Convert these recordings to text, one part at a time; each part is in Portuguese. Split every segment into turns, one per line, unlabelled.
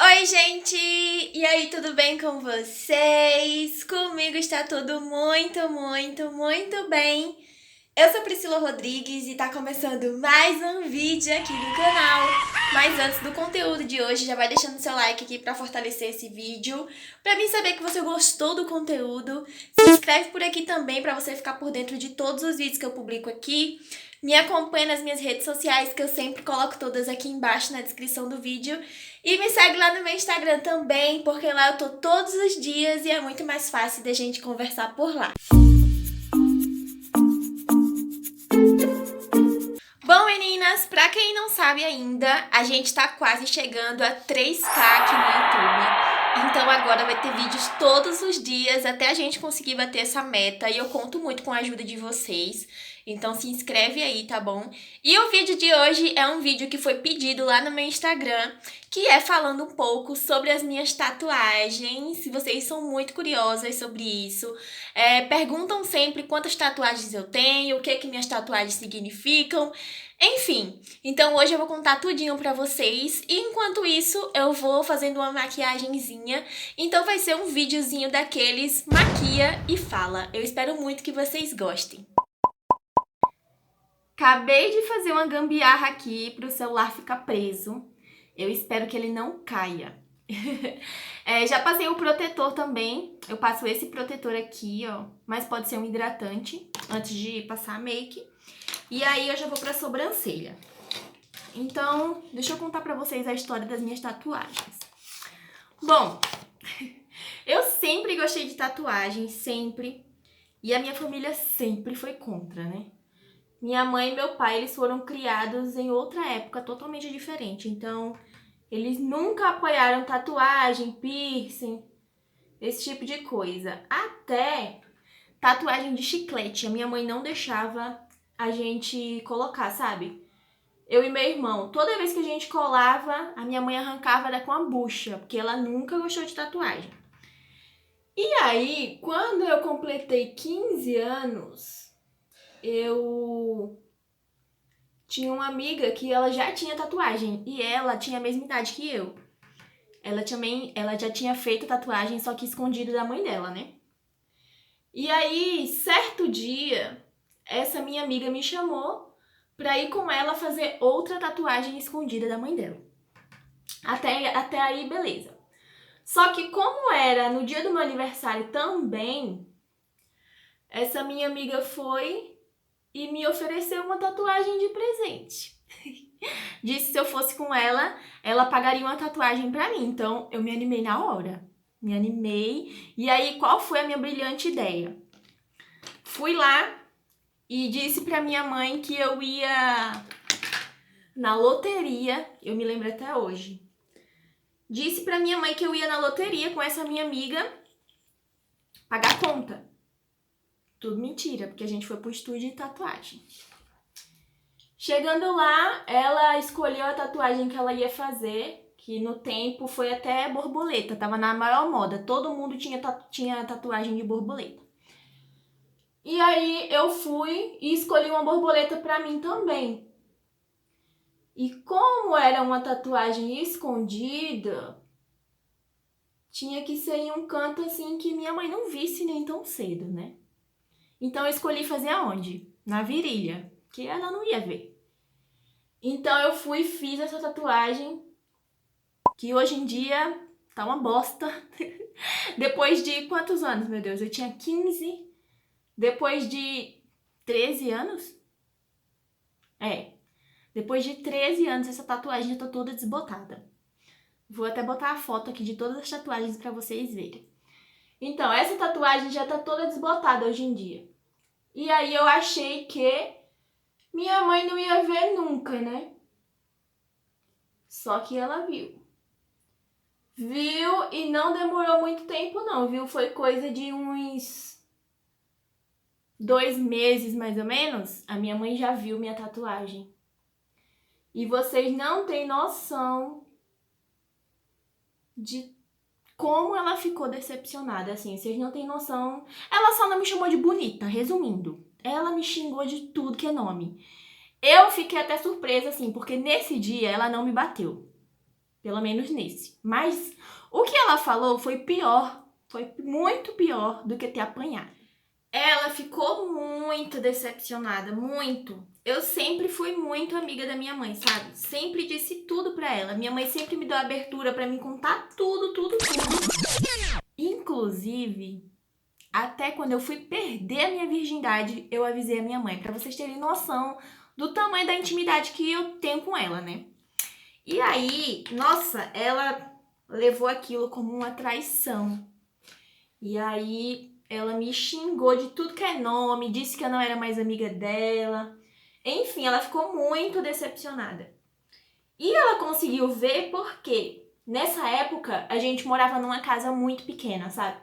Oi, gente! E aí, tudo bem com vocês? Comigo está tudo muito bem. Eu sou Priscila Rodrigues e tá começando mais um vídeo aqui no canal. Mas antes do conteúdo de hoje, já vai deixando seu like aqui pra fortalecer esse vídeo, pra mim saber que você gostou do conteúdo. Se inscreve por aqui também pra você ficar por dentro de todos os vídeos que eu publico aqui. Me acompanha nas minhas redes sociais, que eu sempre coloco todas aqui embaixo na descrição do vídeo. E me segue lá no meu Instagram também, porque lá eu tô todos os dias e é muito mais fácil da gente conversar por lá. Bom, meninas, pra quem não sabe ainda, a gente tá quase chegando a 3K aqui no YouTube. Então agora vai ter vídeos todos os dias até a gente conseguir bater essa meta. E eu conto muito com a ajuda de vocês. Então se inscreve aí, tá bom? E o vídeo de hoje é um vídeo que foi pedido lá no meu Instagram, que é falando um pouco sobre as minhas tatuagens. Se vocês são muito curiosas sobre isso, perguntam sempre quantas tatuagens eu tenho, o que minhas tatuagens significam. Enfim, então hoje eu vou contar tudinho pra vocês e enquanto isso eu vou fazendo uma maquiagenzinha, então vai ser um videozinho daqueles maquia e fala. Eu espero muito que vocês gostem. Acabei de fazer uma gambiarra aqui pro celular ficar preso. Eu espero que ele não caia. Já passei o protetor também. Eu passo esse protetor aqui, ó, mas pode ser um hidratante antes de passar a make. E aí eu já vou pra sobrancelha. Então, deixa eu contar pra vocês a história das minhas tatuagens. Bom, eu sempre gostei de tatuagem, sempre. E a minha família sempre foi contra, né? Minha mãe e meu pai, eles foram criados em outra época totalmente diferente. Então, eles nunca apoiaram tatuagem, piercing, esse tipo de coisa. Até tatuagem de chiclete. A minha mãe não deixava a gente colocar, sabe? Eu e meu irmão, toda vez que a gente colava, a minha mãe arrancava com a bucha, porque ela nunca gostou de tatuagem. E aí, quando eu completei 15 anos, eu tinha uma amiga que ela já tinha tatuagem e ela tinha a mesma idade que eu. Ela já tinha feito tatuagem, só que escondido da mãe dela, né? E aí, certo dia, essa minha amiga me chamou pra ir com ela fazer outra tatuagem escondida da mãe dela. Até aí, beleza. Só que como era no dia do meu aniversário também, essa minha amiga foi e me ofereceu uma tatuagem de presente. Disse que se eu fosse com ela, ela pagaria uma tatuagem pra mim. Então, eu me animei na hora. Me animei. E aí, qual foi a minha brilhante ideia? Fui lá e disse pra minha mãe que eu ia na loteria. Eu me lembro até hoje. Disse pra minha mãe que eu ia na loteria com essa minha amiga pagar conta. Tudo mentira, porque a gente foi pro estúdio de tatuagem. Chegando lá, ela escolheu a tatuagem que ela ia fazer, que no tempo foi até borboleta, tava na maior moda. Todo mundo tinha tatuagem de borboleta. E aí eu fui e escolhi uma borboleta pra mim também. E como era uma tatuagem escondida, tinha que ser em um canto assim que minha mãe não visse nem tão cedo, né? Então eu escolhi fazer aonde? Na virilha, que ela não ia ver. Então eu fui e fiz essa tatuagem, que hoje em dia tá uma bosta. Depois de quantos anos, meu Deus? Eu tinha 15. Depois de 13 anos? Depois de 13 anos essa tatuagem já tá toda desbotada. Vou até botar a foto aqui de todas as tatuagens pra vocês verem. Então, essa tatuagem já tá toda desbotada hoje em dia. E aí eu achei que minha mãe não ia ver nunca, né? Só que ela viu. Viu e não demorou muito tempo não, viu? Foi coisa de uns 2 meses, mais ou menos, a minha mãe já viu minha tatuagem. E vocês não têm noção de como ela ficou decepcionada, assim, vocês não têm noção. Ela só não me chamou de bonita, resumindo. Ela me xingou de tudo que é nome. Eu fiquei até surpresa, assim, porque nesse dia ela não me bateu. pelo menos nesse. Mas o que ela falou foi pior, foi muito pior do que ter apanhado. Ela ficou muito decepcionada, muito. Eu sempre fui muito amiga da minha mãe, sabe? Sempre disse tudo pra ela. Minha mãe sempre me deu abertura pra me contar tudo, tudo, tudo. Inclusive, até quando eu fui perder a minha virgindade, eu avisei a minha mãe, pra vocês terem noção do tamanho da intimidade que eu tenho com ela, né? E aí, nossa, ela levou aquilo como uma traição. E aí, ela me xingou de tudo que é nome, disse que eu não era mais amiga dela. Enfim, ela ficou muito decepcionada. E ela conseguiu ver porque nessa época a gente morava numa casa muito pequena, sabe?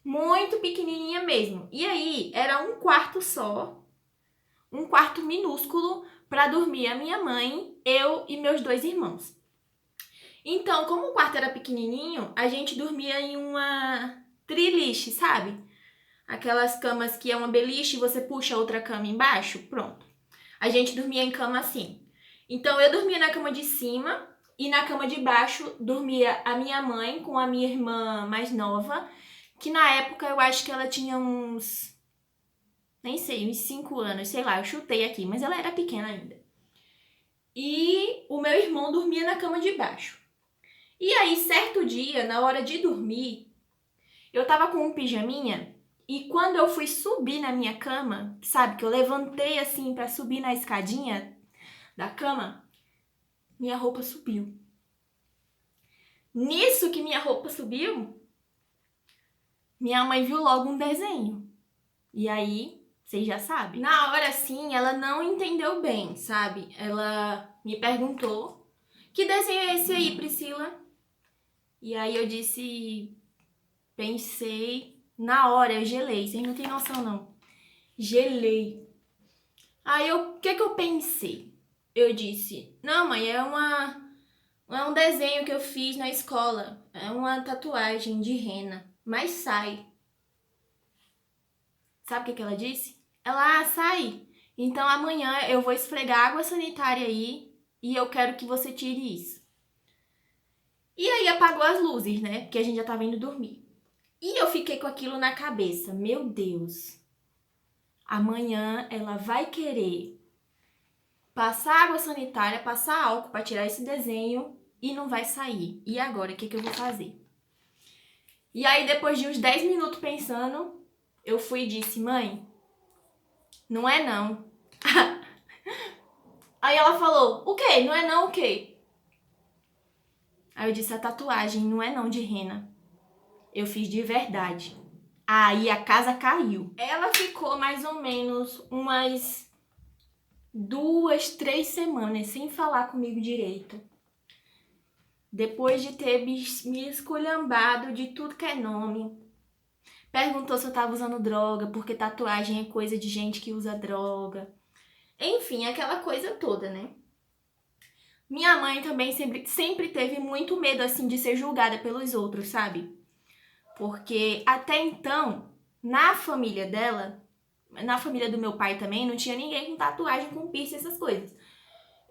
Muito pequenininha mesmo. E aí, era um quarto só, um quarto minúsculo para dormir a minha mãe, eu e meus 2 irmãos. Então, como o quarto era pequenininho, a gente dormia em uma triliche, sabe? Aquelas camas que é uma beliche e você puxa outra cama embaixo, pronto. A gente dormia em cama assim. Então, eu dormia na cama de cima e na cama de baixo dormia a minha mãe com a minha irmã mais nova, que na época eu acho que ela tinha uns, nem sei, uns 5 anos, sei lá, eu chutei aqui, mas ela era pequena ainda. E o meu irmão dormia na cama de baixo. E aí, certo dia, na hora de dormir, eu tava com um pijaminha e quando eu fui subir na minha cama, sabe, que eu levantei assim pra subir na escadinha da cama, minha roupa subiu. Nisso que minha roupa subiu, minha mãe viu logo um desenho. E aí, vocês já sabem. Na hora, assim, ela não entendeu bem, sabe? Ela me perguntou, que desenho é esse aí, Priscila? E aí eu disse, pensei, na hora eu gelei, vocês não têm noção não. Gelei. Aí o que eu pensei? Eu disse, não mãe, é um desenho que eu fiz na escola, é uma tatuagem de rena, mas sai. Sabe o que ela disse? Ela, sai. Então amanhã eu vou esfregar água sanitária aí e eu quero que você tire isso. E aí apagou as luzes, né? Porque a gente já tava indo dormir. E eu fiquei com aquilo na cabeça. Meu Deus. Amanhã ela vai querer passar água sanitária, passar álcool para tirar esse desenho e não vai sair. E agora, o que eu vou fazer? E aí, depois de uns 10 minutos pensando, eu fui e disse, mãe, não é não. Aí ela falou, o quê? Não é não o quê? Aí eu disse, a tatuagem não é não de rena. Eu fiz de verdade. Aí a casa caiu. Ela ficou mais ou menos umas 2, 3 semanas sem falar comigo direito. Depois de ter me esculhambado de tudo que é nome. Perguntou se eu tava usando droga, porque tatuagem é coisa de gente que usa droga. Enfim, aquela coisa toda, né? Minha mãe também sempre teve muito medo, assim, de ser julgada pelos outros, sabe? Porque até então, na família dela, na família do meu pai também, não tinha ninguém com tatuagem, com piercing, essas coisas.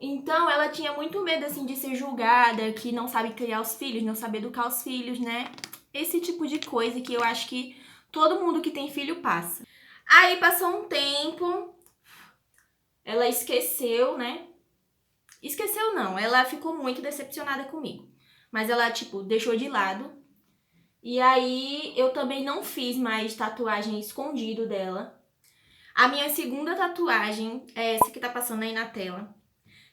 Então, ela tinha muito medo, assim, de ser julgada, que não sabe criar os filhos, não sabe educar os filhos, né? Esse tipo de coisa que eu acho que todo mundo que tem filho passa. Aí, passou um tempo, ela esqueceu, né? Esqueceu não, ela ficou muito decepcionada comigo. Mas ela, tipo, deixou de lado. E aí, eu também não fiz mais tatuagem escondido dela. A minha segunda tatuagem é essa que tá passando aí na tela.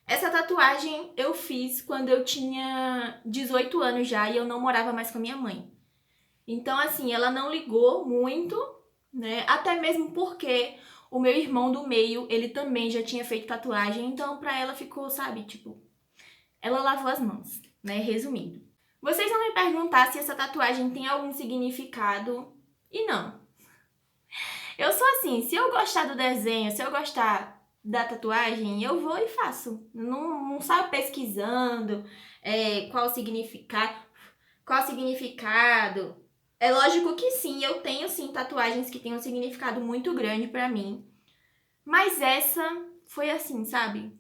Essa tatuagem eu fiz quando eu tinha 18 anos já e eu não morava mais com a minha mãe. Então, assim, ela não ligou muito, né? Até mesmo porque o meu irmão do meio, ele também já tinha feito tatuagem, então pra ela ficou, sabe, tipo, ela lavou as mãos, né? Resumindo. Vocês vão me perguntar se essa tatuagem tem algum significado, e não. Eu sou assim, se eu gostar do desenho, se eu gostar da tatuagem, eu vou e faço. Não saio pesquisando qual o significado. É lógico que sim, eu tenho sim tatuagens que têm um significado muito grande pra mim. Mas essa foi assim, sabe?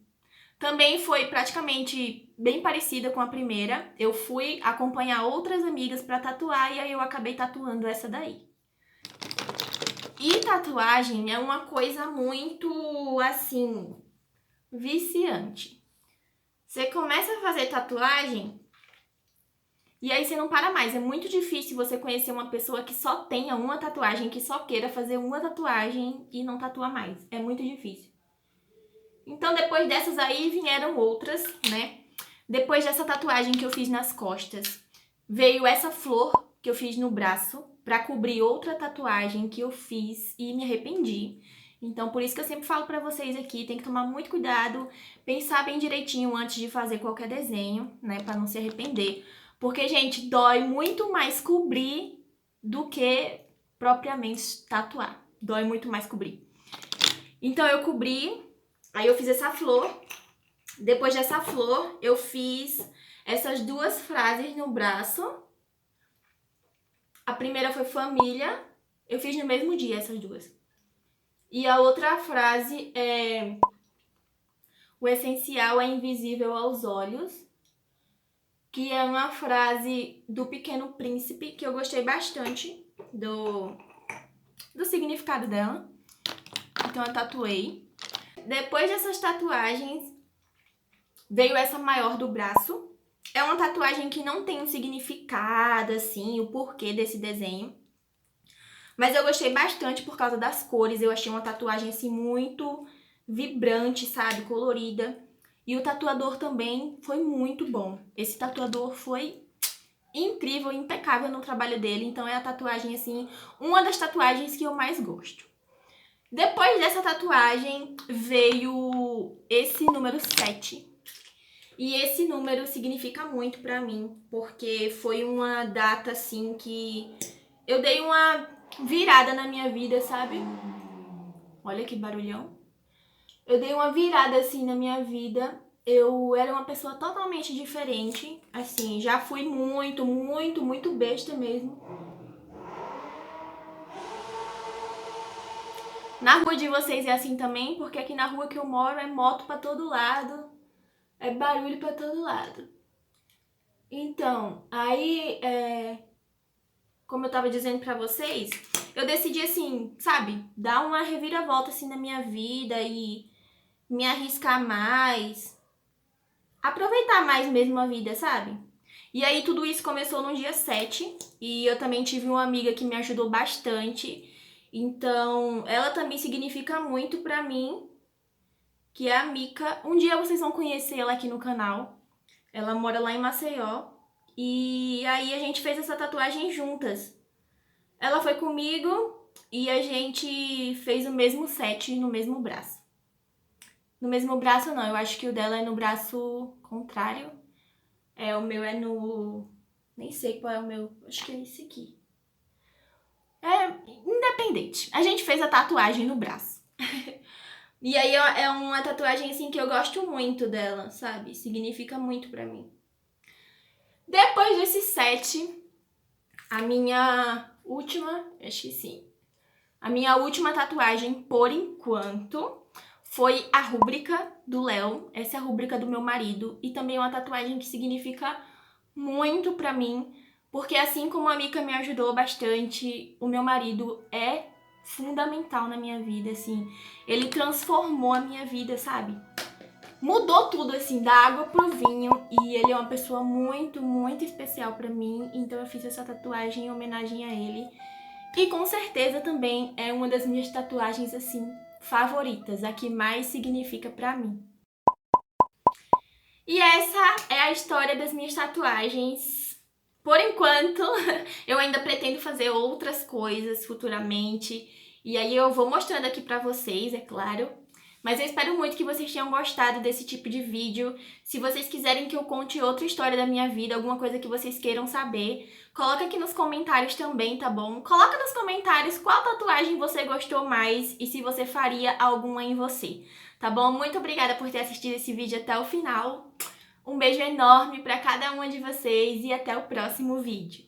Também foi praticamente bem parecida com a primeira. Eu fui acompanhar outras amigas pra tatuar e aí eu acabei tatuando essa daí. E tatuagem é uma coisa muito, assim, viciante. Você começa a fazer tatuagem e aí você não para mais. É muito difícil você conhecer uma pessoa que só tenha uma tatuagem, que só queira fazer uma tatuagem e não tatua mais. É muito difícil. Então depois dessas aí vieram outras, né? Depois dessa tatuagem que eu fiz nas costas, veio essa flor que eu fiz no braço pra cobrir outra tatuagem que eu fiz e me arrependi. Então, por isso que eu sempre falo pra vocês aqui, tem que tomar muito cuidado, pensar bem direitinho antes de fazer qualquer desenho, né, pra não se arrepender. Porque, gente, dói muito mais cobrir do que propriamente tatuar. Dói muito mais cobrir. Então, eu cobri, aí eu fiz essa flor. Depois dessa flor, eu fiz essas duas frases no braço. A primeira foi família. Eu fiz no mesmo dia essas duas. E a outra frase é: o essencial é invisível aos olhos. Que é uma frase do Pequeno Príncipe, que eu gostei bastante do significado dela. Então eu tatuei. Depois dessas tatuagens, veio essa maior do braço. É uma tatuagem que não tem um significado, assim, o porquê desse desenho. Mas eu gostei bastante por causa das cores. Eu achei uma tatuagem, assim, muito vibrante, sabe? Colorida. E o tatuador também foi muito bom. Esse tatuador foi incrível, impecável no trabalho dele. Então é a tatuagem, assim, uma das tatuagens que eu mais gosto. Depois dessa tatuagem, veio esse número 7. E esse número significa muito pra mim, porque foi uma data, assim, que eu dei uma virada na minha vida, sabe? Olha que barulhão. Eu dei uma virada, assim, na minha vida. Eu era uma pessoa totalmente diferente, assim, já fui muito besta mesmo. Na rua de vocês é assim também? Porque aqui na rua que eu moro é moto pra todo lado, é barulho pra todo lado. Então, aí, como eu tava dizendo pra vocês, eu decidi, assim, sabe, dar uma reviravolta, assim, na minha vida e me arriscar mais, aproveitar mais mesmo a vida, sabe? E aí tudo isso começou no dia 7 e eu também tive uma amiga que me ajudou bastante. Então, ela também significa muito pra mim, que é a Mica. Um dia vocês vão conhecer ela aqui no canal. Ela mora lá em Maceió. E aí a gente fez essa tatuagem juntas. Ela foi comigo e a gente fez o mesmo set no mesmo braço. No mesmo braço não, eu acho que o dela é no braço contrário. O meu é no... nem sei qual é o meu, acho que é esse aqui. É independente. A gente fez a tatuagem no braço. E aí é uma tatuagem assim que eu gosto muito dela, sabe? Significa muito pra mim. Depois desse set, a minha última, acho que sim. A minha última tatuagem, por enquanto, foi a rúbrica do Léo. Essa é a rúbrica do meu marido. E também é uma tatuagem que significa muito pra mim. Porque assim como a Mica me ajudou bastante, o meu marido é fundamental na minha vida, assim. Ele transformou a minha vida, sabe? Mudou tudo, assim, da água pro vinho. E ele é uma pessoa muito especial pra mim. Então eu fiz essa tatuagem em homenagem a ele. E com certeza também é uma das minhas tatuagens, assim, favoritas. A que mais significa pra mim. E essa é a história das minhas tatuagens. Por enquanto, eu ainda pretendo fazer outras coisas futuramente. E aí eu vou mostrando aqui pra vocês, é claro. Mas eu espero muito que vocês tenham gostado desse tipo de vídeo. Se vocês quiserem que eu conte outra história da minha vida, alguma coisa que vocês queiram saber, coloca aqui nos comentários também, tá bom? Coloca nos comentários qual tatuagem você gostou mais e se você faria alguma em você, tá bom? Muito obrigada por ter assistido esse vídeo até o final. Um beijo enorme pra cada uma de vocês e até o próximo vídeo.